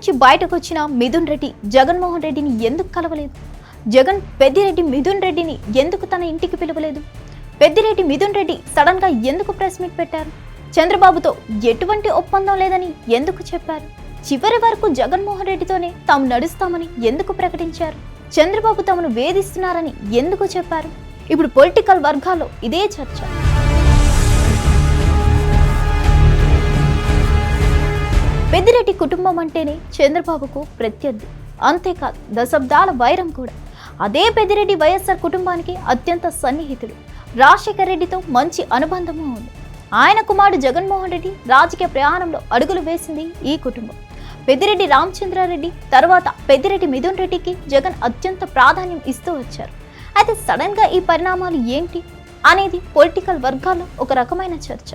నుంచి బయటకు వచ్చిన మిథున్ రెడ్డి జగన్మోహన్ రెడ్డిని ఎందుకు కలవలేదు? జగన్ పెద్దిరెడ్డి మిథున్ రెడ్డిని ఎందుకు తన ఇంటికి పిలవలేదు? పెద్దిరెడ్డి మిథున్ రెడ్డి సడన్ గా ఎందుకు ప్రెస్ మీట్ పెట్టారు? చంద్రబాబుతో ఎటువంటి ఒప్పందం లేదని ఎందుకు చెప్పారు? చివరి వరకు జగన్మోహన్ రెడ్డితోనే తాము నడుస్తామని ఎందుకు ప్రకటించారు? చంద్రబాబు తమను వేధిస్తున్నారని ఎందుకు చెప్పారు? ఇప్పుడు పొలిటికల్ వర్గాల్లో ఇదే చర్చ. పెద్దిరెడ్డి కుటుంబం అంటేనే చంద్రబాబుకు ప్రత్యర్థి. అంతేకాదు దశాబ్దాల వైరం కూడా. అదే పెద్దిరెడ్డి వైఎస్ఆర్ కుటుంబానికి అత్యంత సన్నిహితుడు. రాజశేఖర రెడ్డితో మంచి అనుబంధము ఉంది. ఆయన కుమారుడు జగన్మోహన్ రెడ్డి రాజకీయ ప్రయాణంలో అడుగులు వేసింది ఈ కుటుంబం. పెద్దిరెడ్డి రామచంద్రారెడ్డి తర్వాత పెద్దిరెడ్డి మిథున్ రెడ్డికి జగన్ అత్యంత ప్రాధాన్యం ఇస్తూ వచ్చారు. అయితే సడన్ గా ఈ పరిణామాలు ఏంటి అనేది పొలిటికల్ వర్గాల్లో ఒక రకమైన చర్చ.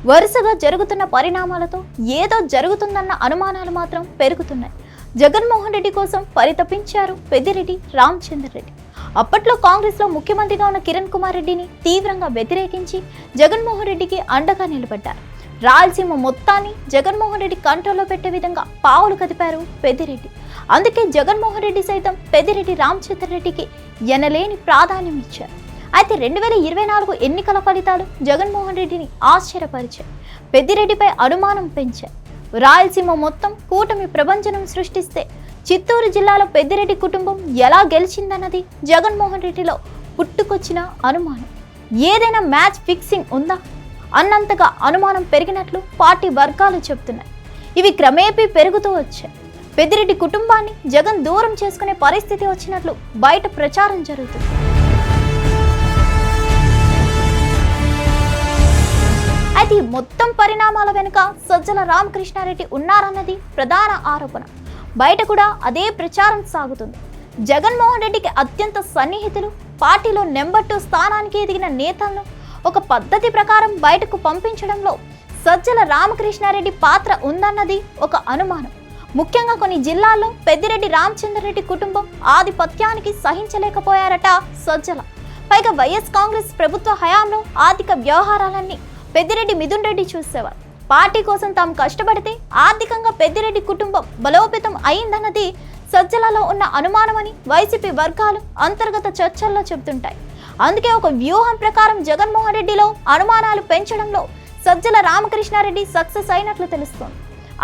వరుసగా జరుగుతున్న పరిణామాలతో ఏదో జరుగుతుందన్న అనుమానాలు మాత్రం పెరుగుతున్నాయి. జగన్మోహన్ రెడ్డి కోసం పరితపించారు పెద్దిరెడ్డి రామచంద్రారెడ్డి. అప్పట్లో కాంగ్రెస్ లో ముఖ్యమంత్రిగా ఉన్న కిరణ్ కుమార్ రెడ్డిని తీవ్రంగా వ్యతిరేకించి జగన్మోహన్ రెడ్డికి అండగా నిలబడ్డారు. రాయలసీమ మొత్తాన్ని జగన్మోహన్ రెడ్డి కంట్రోల్లో పెట్టే విధంగా పావులు కదిపారు పెద్దిరెడ్డి. అందుకే జగన్మోహన్ రెడ్డి సైతం పెద్దిరెడ్డి రామచంద్రారెడ్డికి ఎనలేని ప్రాధాన్యం ఇచ్చారు. అయితే 2024 ఎన్నికల ఫలితాలు జగన్మోహన్ రెడ్డిని ఆశ్చర్యపరిచాయి. పెద్దిరెడ్డిపై అనుమానం పెంచాయి. రాయలసీమ మొత్తం కూటమి ప్రభంజనం సృష్టిస్తే చిత్తూరు జిల్లాలో పెద్దిరెడ్డి కుటుంబం ఎలా గెలిచిందన్నది జగన్మోహన్ రెడ్డిలో పుట్టుకొచ్చిన అనుమానం. ఏదైనా మ్యాచ్ ఫిక్సింగ్ ఉందా అన్నంతగా అనుమానం పెరిగినట్లు పార్టీ వర్గాలు చెబుతున్నాయి. ఇవి క్రమేపీ పెరుగుతూ వచ్చాయి. పెద్దిరెడ్డి కుటుంబాన్ని జగన్ దూరం చేసుకునే పరిస్థితి వచ్చినట్లు బయట ప్రచారం జరుగుతుంది. అయితే ఈ మొత్తం పరిణామాల వెనుక సజ్జల రామకృష్ణారెడ్డి ఉన్నారన్నది ప్రధాన ఆరోపణ. బయట కూడా అదే ప్రచారం సాగుతుంది. జగన్మోహన్ రెడ్డికి అత్యంత సన్నిహితులు, పార్టీలో నెంబర్ 2 స్థానానికి ఎదిగిన నేతలను ఒక పద్ధతి ప్రకారం బయటకు పంపించడంలో సజ్జల రామకృష్ణారెడ్డి పాత్ర ఉందన్నది ఒక అనుమానం. ముఖ్యంగా కొన్ని జిల్లాల్లో పెద్దిరెడ్డి రామచంద్రారెడ్డి కుటుంబం ఆధిపత్యానికి సహించలేకపోయారట సజ్జల. పైగా వైఎస్ కాంగ్రెస్ ప్రభుత్వ హయాంలో ఆర్థిక వ్యవహారాలన్నీ పెద్దిరెడ్డి మిథున్ రెడ్డి చూసేవారు. పార్టీ కోసం తాము కష్టపడితే ఆర్థికంగా పెద్దిరెడ్డి కుటుంబం బలోపేతం అయిందన్నది సజ్జలలో ఉన్న అనుమానమని వైసీపీ వర్గాలు అంతర్గత చర్చల్లో చెబుతుంటాయి. అందుకే ఒక వ్యూహం ప్రకారం జగన్మోహన్ రెడ్డిలో అనుమానాలు పెంచడంలో సజ్జల రామకృష్ణారెడ్డి సక్సెస్ అయినట్లు తెలుస్తోంది.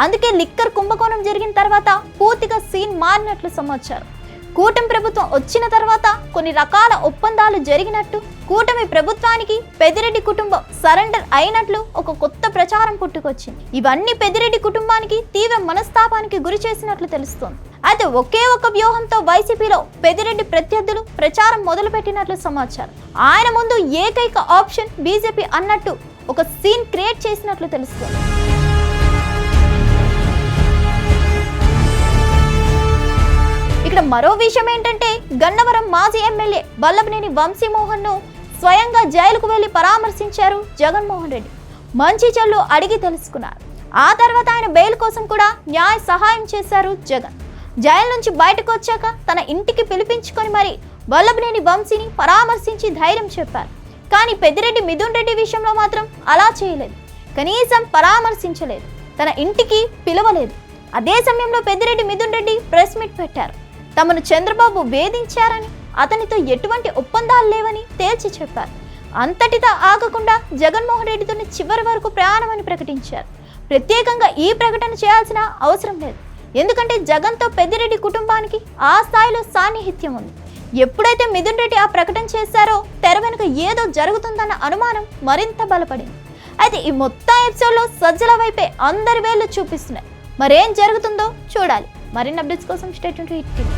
అందుకే లిక్కర్ కుంభకోణం జరిగిన తర్వాత పూర్తిగా సీన్ మారినట్లు సమాచారం. కూటమి ప్రభుత్వం వచ్చిన తర్వాత కొన్ని రకాల ఒప్పందాలు జరిగినట్టు, కూటమి ప్రభుత్వానికి పెద్దిరెడ్డి కుటుంబం సరెండర్ అయినట్లు ఒక కొత్త ప్రచారం పుట్టుకొచ్చింది. ఇవన్నీ పెద్దిరెడ్డి కుటుంబానికి తీవ్ర మనస్తాపానికి గురి చేసినట్లు తెలుస్తోంది. అయితే ఒకే ఒక వ్యూహంతో వైసీపీలో పెద్దిరెడ్డి ప్రత్యర్థులు ప్రచారం మొదలుపెట్టినట్లు సమాచారం. ఆయన ముందు ఏకైక ఆప్షన్ బీజేపీ అన్నట్టు ఒక సీన్ క్రియేట్ చేసినట్లు తెలుస్తోంది. ఇక్కడ మరో విషయం ఏంటంటే, గన్నవరం మాజీ ఎమ్మెల్యే వల్లభనేని వంశీమోహన్ ను స్వయంగా జైలుకు వెళ్లి పరామర్శించారు జగన్మోహన్ రెడ్డి. మంచి చెల్లు అడిగి తెలుసుకున్నారు. ఆ తర్వాత ఆయన బెయిల్ కోసం కూడా న్యాయ సహాయం చేశారు జగన్. జైలు నుంచి బయటకు వచ్చాక తన ఇంటికి పిలిపించుకొని మరి వల్లభనేని వంశీని పరామర్శించి ధైర్యం చెప్పారు. కానీ పెద్దిరెడ్డి మిథున్ రెడ్డి విషయంలో మాత్రం అలా చేయలేదు. కనీసం పరామర్శించలేదు, తన ఇంటికి పిలవలేదు. అదే సమయంలో పెద్దిరెడ్డి మిథున్ రెడ్డి ప్రెస్ మీట్ పెట్టారు. తమను చంద్రబాబు వేధించారని, అతనితో ఎటువంటి ఒప్పందాలు లేవని తేల్చి చెప్పారు. అంతటితో ఆగకుండా జగన్మోహన్ రెడ్డితో చివరి వరకు ప్రయాణమని ప్రకటించారు. ప్రత్యేకంగా ఈ ప్రకటన చేయాల్సిన అవసరం లేదు. ఎందుకంటే జగన్తో పెద్దిరెడ్డి కుటుంబానికి ఆ స్థాయిలో సాన్నిహిత్యం ఉంది. ఎప్పుడైతే మిథున్ రెడ్డి ఆ ప్రకటన చేశారో తెర వెనుక ఏదో జరుగుతుందన్న అనుమానం మరింత బలపడింది. అయితే ఈ మొత్తం ఎపిసోడ్లో సజ్జల వైపే అందరి వేళ్లు చూపిస్తున్నాయి. మరేం జరుగుతుందో చూడాలి. మరిన్ని అప్డేట్స్ కోసం stay tune to Hit TV.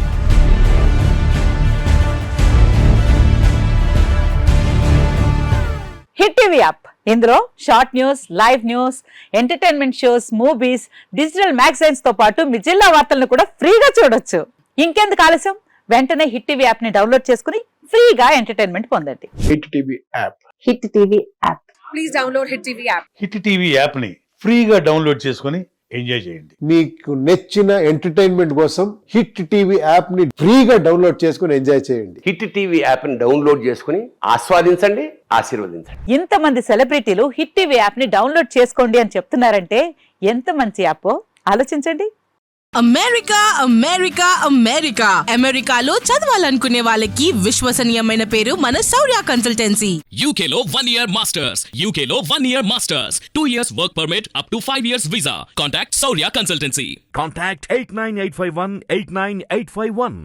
Hit TV app, ఇందులో short news, live news, entertainment shows, movies, digital magazines తో పాటు మీ జిల్లా వార్తలను కూడా ఫ్రీగా చూడొచ్చు. ఇంకెందుకు ఆలస్యం, వెంటనే హిట్ టీవీ యాప్ ని డౌన్లోడ్ చేసుకుని ఫ్రీగా ఎంటర్టైన్మెంట్ పొందండి. Hit TV app. Hit TV app. Please download hit TV app. Hit TV app ని ఫ్రీగా డౌన్లోడ్ చేసుకుని ఎంజాయ్ చేయండి. మీకు నచ్చిన ఎంటర్టైన్మెంట్ కోసం హిట్ టీవీ యాప్ ని ఫ్రీగా డౌన్లోడ్ చేసుకుని ఎంజాయ్ చేయండి. హిట్ టీవీ యాప్ ని డౌన్లోడ్ చేసుకుని ఆస్వాదించండి, ఆశీర్వదించండి. ఇంతమంది సెలబ్రిటీలు హిట్ టీవీ యాప్ ని డౌన్లోడ్ చేసుకోండి అని చెప్తున్నారంటే ఎంత మంచి యాప్ ఆలోచించండి. అమెరికా అమెరికా అమెరికా అమెరికాలో చదవాలనుకునే వాళ్ళకి విశ్వసనీయమైన పేరు మన శౌర్య consultancy. UK Law 1 Year Masters. UK Law 1 Year Masters. 2 years work permit up to 5 years visa. Contact Saurya Consultancy. Contact 89851 89851.